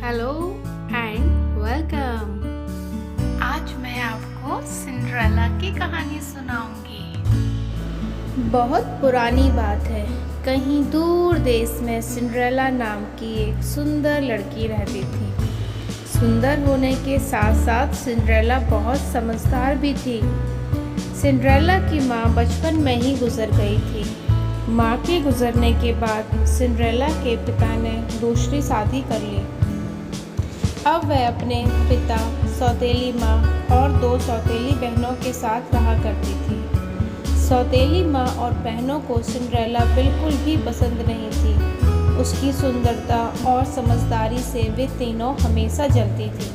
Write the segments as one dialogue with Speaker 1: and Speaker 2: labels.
Speaker 1: Hello and welcome.
Speaker 2: आज मैं आपको सिंड्रेला की कहानी सुनाऊंगी।
Speaker 1: बहुत पुरानी बात है। कहीं दूर देश में सिंड्रेला नाम की एक सुंदर लड़की रहती थी। सुंदर होने के साथ साथ सिंड्रेला बहुत समझदार भी थी। सिंड्रेला की माँ बचपन में ही गुजर गई थी। माँ के गुजरने के बाद सिंड्रेला के पिता ने दूसरी शादी कर ली। अब वह अपने पिता, सौतेली माँ और 2 सौतेली बहनों के साथ रहा करती थी। सौतेली माँ और बहनों को सिंड्रेला बिल्कुल भी पसंद नहीं थी। उसकी सुंदरता और समझदारी से वे तीनों हमेशा जलती थी,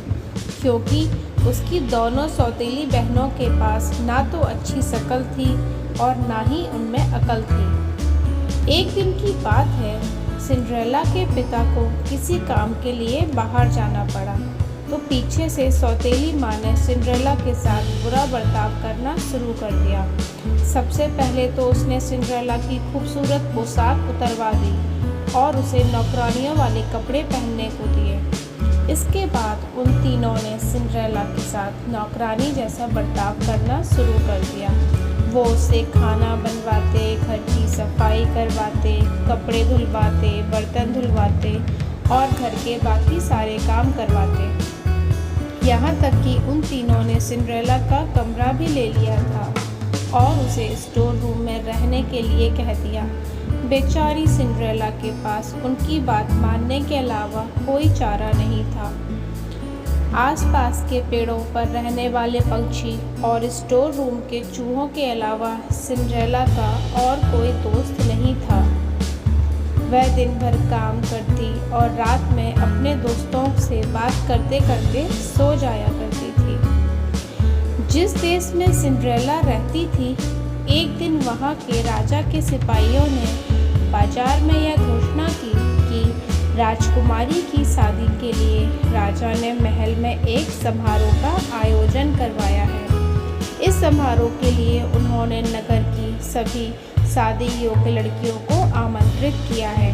Speaker 1: क्योंकि उसकी दोनों सौतेली बहनों के पास ना तो अच्छी शक्ल थी और ना ही उनमें अकल थी। एक दिन की बात है, सिंड्रेला के पिता को किसी काम के लिए बाहर जाना पड़ा, तो पीछे से सौतेली माँ ने सिंड्रेला के साथ बुरा बर्ताव करना शुरू कर दिया। सबसे पहले तो उसने सिंड्रेला की खूबसूरत पोशाक उतरवा दी और उसे नौकरानियों वाले कपड़े पहनने को दिए। इसके बाद उन तीनों ने सिंड्रेला के साथ नौकरानी जैसा बर्ताव करना शुरू कर दिया। वो उसे खाना बनवाते, घर की सफाई करवाते, कपड़े धुलवाते, बर्तन धुलवाते और घर के बाकी सारे काम करवाते। यहाँ तक कि उन तीनों ने सिंड्रेला का कमरा भी ले लिया था और उसे स्टोर रूम में रहने के लिए कह दिया। बेचारी सिंड्रेला के पास उनकी बात मानने के अलावा कोई चारा नहीं था। आसपास के पेड़ों पर रहने वाले पंछी और स्टोर रूम के चूहों के अलावा सिंड्रेला का और कोई दोस्त नहीं था। वह दिन भर काम करती और रात में अपने दोस्तों से बात करते करते सो जाया करती थी। जिस देश में सिंड्रेला रहती थी, एक दिन वहाँ के राजा के सिपाहियों ने बाजार में यह घोषणा की कि राजकुमारी की शादी के लिए राजा ने महल में एक समारोह का आयोजन करवाया है। इस समारोह के लिए उन्होंने नगर की सभी शादी योग्य लड़कियों को आमंत्रित किया है।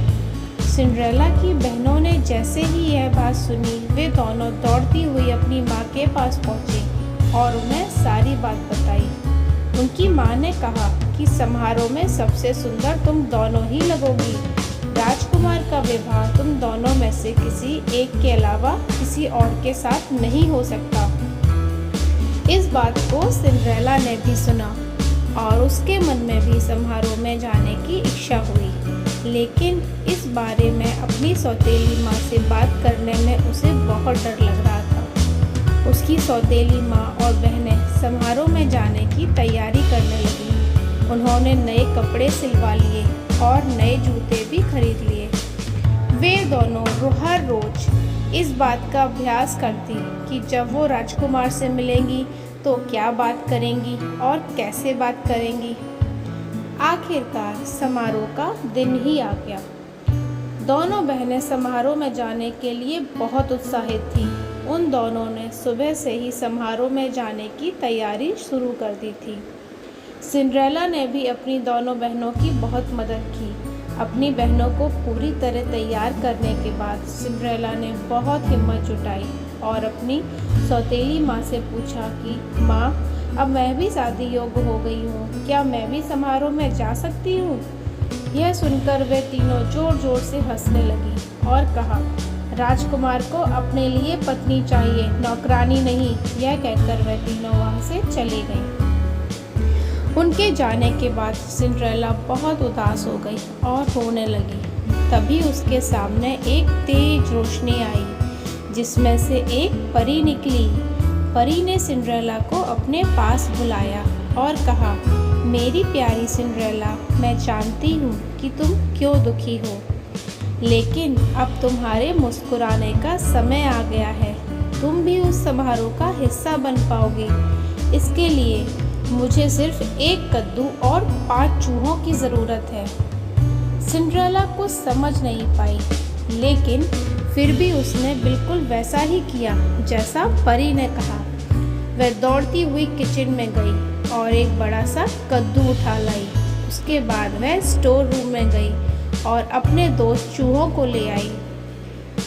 Speaker 1: सिंड्रेला की बहनों ने जैसे ही यह बात सुनी, वे दोनों दौड़ती हुई अपनी माँ के पास पहुँची और उन्हें सारी बात बताई। उनकी माँ ने कहा कि समारोह में सबसे सुंदर तुम दोनों ही लगोगी। राजकुमार का विवाह तुम दोनों में से किसी एक के अलावा किसी और के साथ नहीं हो सकता। इस बात को सिंड्रेला ने भी सुना और उसके मन में भी समारोह में जाने की इच्छा हुई, लेकिन इस बारे में अपनी सौतेली माँ से बात करने में उसे बहुत डर लग रहा था। उसकी सौतेली माँ और बहनें समारोह में जाने की तैयारी करने लगीं। उन्होंने नए कपड़े सिलवा लिए और नए जूते भी खरीद लिए। वे दोनों हर रोज इस बात का अभ्यास करती कि जब वो राजकुमार से मिलेंगी तो क्या बात करेंगी और कैसे बात करेंगी। आखिरकार समारोह का दिन ही आ गया। दोनों बहनें समारोह में जाने के लिए बहुत उत्साहित थीं। उन दोनों ने सुबह से ही समारोह में जाने की तैयारी शुरू कर दी थी। सिंड्रेला ने भी अपनी दोनों बहनों की बहुत मदद की। अपनी बहनों को पूरी तरह तैयार करने के बाद सिंड्रेला ने बहुत हिम्मत जुटाई और अपनी सौतेली माँ से पूछा कि माँ, अब मैं भी शादी योग्य हो गई हूँ, क्या मैं भी समारोह में जा सकती हूँ? यह सुनकर वे तीनों जोर जोर से हंसने लगी और कहा, राजकुमार को अपने लिए पत्नी चाहिए, नौकरानी नहीं। यह कहकर वे तीनों वहाँ से चली गईं। उनके जाने के बाद सिंड्रेला बहुत उदास हो गई और रोने लगी। तभी उसके सामने एक तेज रोशनी आई, जिसमें से एक परी निकली। परी ने सिंड्रेला को अपने पास बुलाया और कहा, मेरी प्यारी सिंड्रेला, मैं जानती हूँ कि तुम क्यों दुखी हो, लेकिन अब तुम्हारे मुस्कुराने का समय आ गया है। तुम भी उस समारोह का हिस्सा बन पाओगी। इसके लिए मुझे सिर्फ 1 कद्दू और 5 चूहों की ज़रूरत है। सिंड्रेला कुछ समझ नहीं पाई, लेकिन फिर भी उसने बिल्कुल वैसा ही किया जैसा परी ने कहा। वह दौड़ती हुई किचन में गई और एक बड़ा सा कद्दू उठा लाई। उसके बाद वह स्टोर रूम में गई और अपने दोस्त चूहों को ले आई।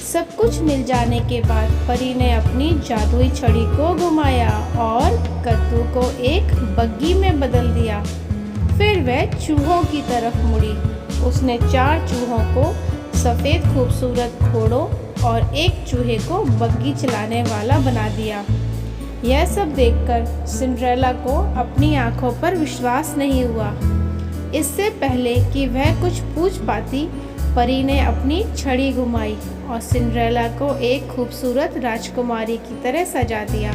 Speaker 1: सब कुछ मिल जाने के बाद परी ने अपनी जादुई छड़ी को घुमाया और कद्दू को एक बग्गी में बदल दिया। फिर वह चूहों की तरफ मुड़ी। उसने 4 चूहों को सफ़ेद खूबसूरत घोड़ों और एक चूहे को बग्गी चलाने वाला बना दिया। यह सब देखकर सिंड्रेला को अपनी आंखों पर विश्वास नहीं हुआ। इससे पहले कि वह कुछ पूछ पाती, परी ने अपनी छड़ी घुमाई और सिंड्रेला को एक खूबसूरत राजकुमारी की तरह सजा दिया।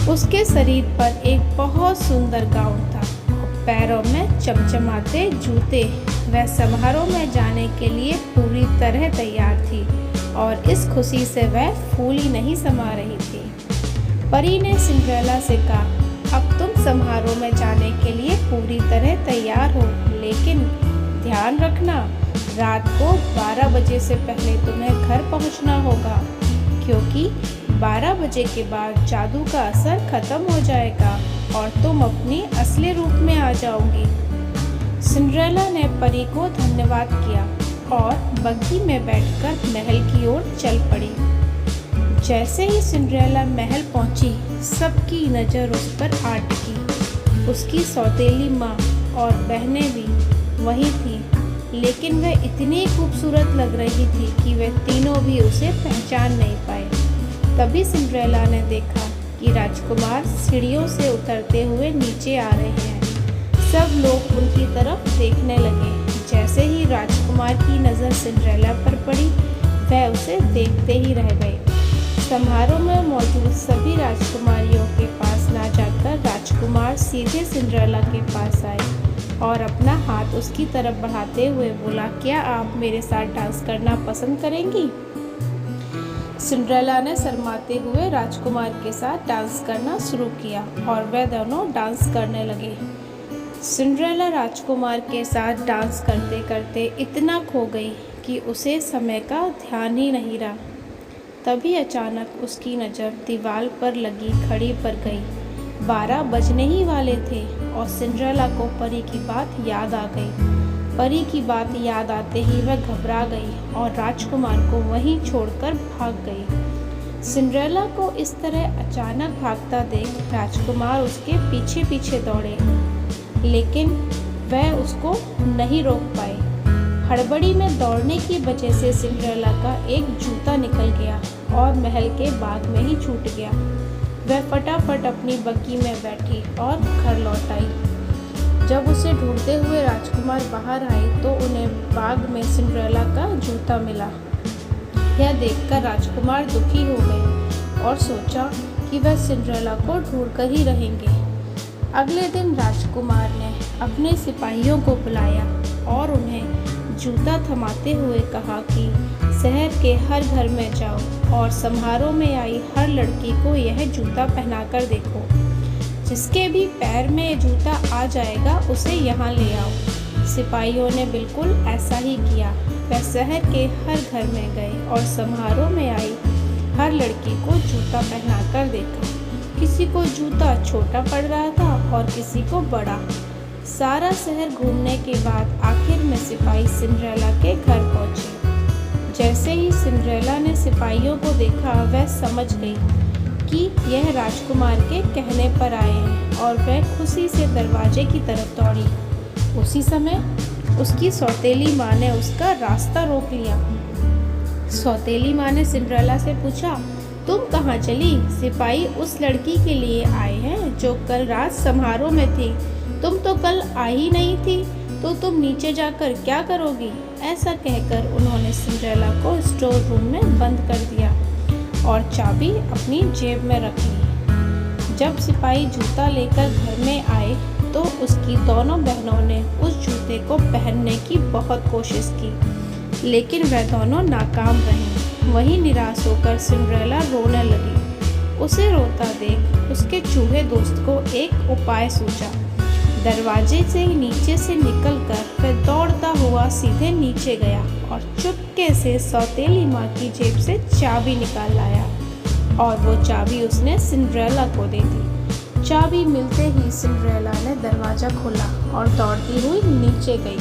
Speaker 1: उसके शरीर पर एक बहुत सुंदर गाउन था और पैरों में चमचमाते जूते। वह समारोह में जाने के लिए पूरी तरह तैयार थी और इस खुशी से वह फूली नहीं समा रही थी। परी ने सिंड्रेला से कहा, अब तुम समारोह में जाने के लिए पूरी तरह तैयार हो, लेकिन ध्यान रखना, रात को 12 बजे से पहले तुम्हें घर पहुंचना होगा, क्योंकि 12 बजे के बाद जादू का असर खत्म हो जाएगा और तुम अपनी असली रूप में आ जाओगी। सिंड्रेला ने परी को धन्यवाद किया और बग्गी में बैठकर महल की ओर चल पड़ी। जैसे ही सिंड्रेला महल पहुंची, सबकी नज़र उस पर आ टिकी। उसकी सौतेली माँ और बहनें भी वहीं थीं, लेकिन वह इतनी खूबसूरत लग रही थी कि वे तीनों भी उसे पहचान नहीं पाए। तभी सिंड्रेला ने देखा कि राजकुमार सीढ़ियों से उतरते हुए नीचे आ रहे हैं। सब लोग उनकी तरफ देखने लगे। जैसे ही राजकुमार की नज़र सिंड्रेला पर पड़ी, वह उसे देखते ही रह गए। समारोह में मौजूद सभी राजकुमारियों के पास ना जाकर राजकुमार सीधे सिंड्रेला के पास आए और अपना हाथ उसकी तरफ बढ़ाते हुए बोला, क्या आप मेरे साथ डांस करना पसंद करेंगी? सिंड्रेला ने शर्माते हुए राजकुमार के साथ डांस करना शुरू किया और वे दोनों डांस करने लगे। सिंड्रेला राजकुमार के साथ डांस करते करते इतना खो गई कि उसे समय का ध्यान ही नहीं रहा। तभी अचानक उसकी नज़र दीवार पर लगी घड़ी पर गई। 12 बजने ही वाले थे और सिंड्रेला को परी की बात याद आ गई। परी की बात याद आते ही वह घबरा गई और राजकुमार को वहीं छोड़कर भाग गई। सिंड्रेला को इस तरह अचानक भागता देख राजकुमार उसके पीछे पीछे दौड़े, लेकिन वह उसको नहीं रोक पाए। हड़बड़ी में दौड़ने की वजह से सिंड्रेला का एक जूता निकल गया और महल के बाग में ही छूट गया। वह फटाफट अपनी बग्गी में बैठी और घर लौट आई। जब उसे ढूंढते हुए राजकुमार बाहर आए तो उन्हें बाग में सिंड्रेला का जूता मिला। यह देखकर राजकुमार दुखी हो गए और सोचा कि वह सिंड्रेला को ढूंढकर ही रहेंगे। अगले दिन राजकुमार ने अपने सिपाहियों को बुलाया और उन्हें जूता थमाते हुए कहा कि शहर के हर घर में जाओ और समारोह में आई हर लड़की को यह जूता पहनाकर देखो। जिसके भी पैर में ये जूता आ जाएगा उसे यहाँ ले आओ। सिपाहियों ने बिल्कुल ऐसा ही किया। वह शहर के हर घर में गए और समारोह में आई हर लड़की को जूता पहनाकर देखा। किसी को जूता छोटा पड़ रहा था और किसी को बड़ा। सारा शहर घूमने के बाद आखिर में सिपाही सिंड्रेला के घर पहुँचे। जैसे ही सिंड्रेला ने सिपाहियों को देखा, वह समझ गई कि यह राजकुमार के कहने पर आए हैं और वह खुशी से दरवाजे की तरफ दौड़ी। उसी समय उसकी सौतेली माँ ने उसका रास्ता रोक लिया। सौतेली माँ ने सिंड्रेला से पूछा, तुम कहाँ चली? सिपाही उस लड़की के लिए आए हैं जो कल रात समारोह में थी। तुम तो कल आई ही नहीं थी, तो तुम नीचे जाकर क्या करोगी? ऐसा कहकर उन्होंने सिंड्रेला को स्टोर रूम में बंद कर दिया और चाबी अपनी जेब में रख ली। जब सिपाही जूता लेकर घर में आए तो उसकी दोनों बहनों ने उस जूते को पहनने की बहुत कोशिश की, लेकिन वह दोनों नाकाम रहीं। वहीं निराश होकर सिंड्रेला रोने लगी। उसे रोता देख उसके चूहे दोस्त को एक उपाय सूझा। दरवाजे से नीचे से निकलकर वह दौड़ता हुआ सीधे नीचे गया और चुपके से सौतेली माँ की जेब से चाबी निकाल लाया और वो चाबी उसने सिंड्रेला को दे दी। चाबी मिलते ही सिंड्रेला ने दरवाज़ा खोला और दौड़ती हुई नीचे गई।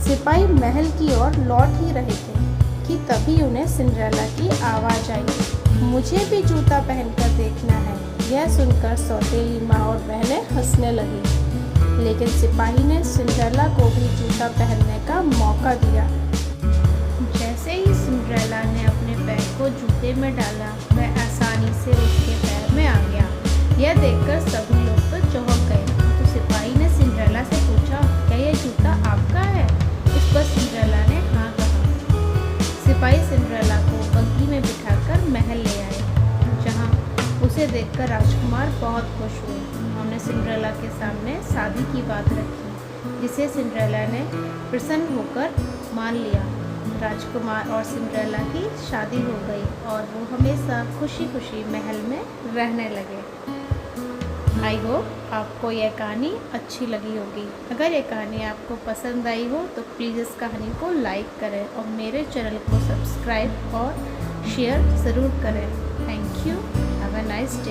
Speaker 1: सिपाही महल की ओर लौट ही रहे थे क्योंकि तभी उन्हें सिंड्रेला की आवाज़ आई। मुझे भी जूता पहनकर देखना है। यह सुनकर सौतेली माँ और बहनें हंसने लगी, लेकिन सिपाही ने सिंड्रेला को भी जूता पहनने का मौका दिया। जैसे ही सिंड्रेला ने अपने पैर को जूते में डाला, वह आसानी से उसके पैर में आ गया। यह देखकर सभी लोग तो चौंक गए। तो सिपाही ने सिंड्रेला से पूछा, क्या यह जूता आपका है? इस पर सिंड्रेला ने हाँ कहा। सिपाही सिंड्रेला को बग्घी में बिठाकर महल ले आए, जहाँ उसे देखकर राजकुमार बहुत खुश हुए। उन्होंने सिंड्रेला के सामने शादी की बात रखी, जिसे सिंड्रेला ने प्रसन्न होकर मान लिया। राजकुमार और सिंड्रेला की शादी हो गई और वो हमेशा खुशी खुशी महल में रहने लगे। आई होप आपको यह कहानी अच्छी लगी होगी। अगर ये कहानी आपको पसंद आई हो तो प्लीज़ इस कहानी को लाइक करें और मेरे चैनल को सब्सक्राइब और शेयर ज़रूर करें। Thank you. Have a nice day.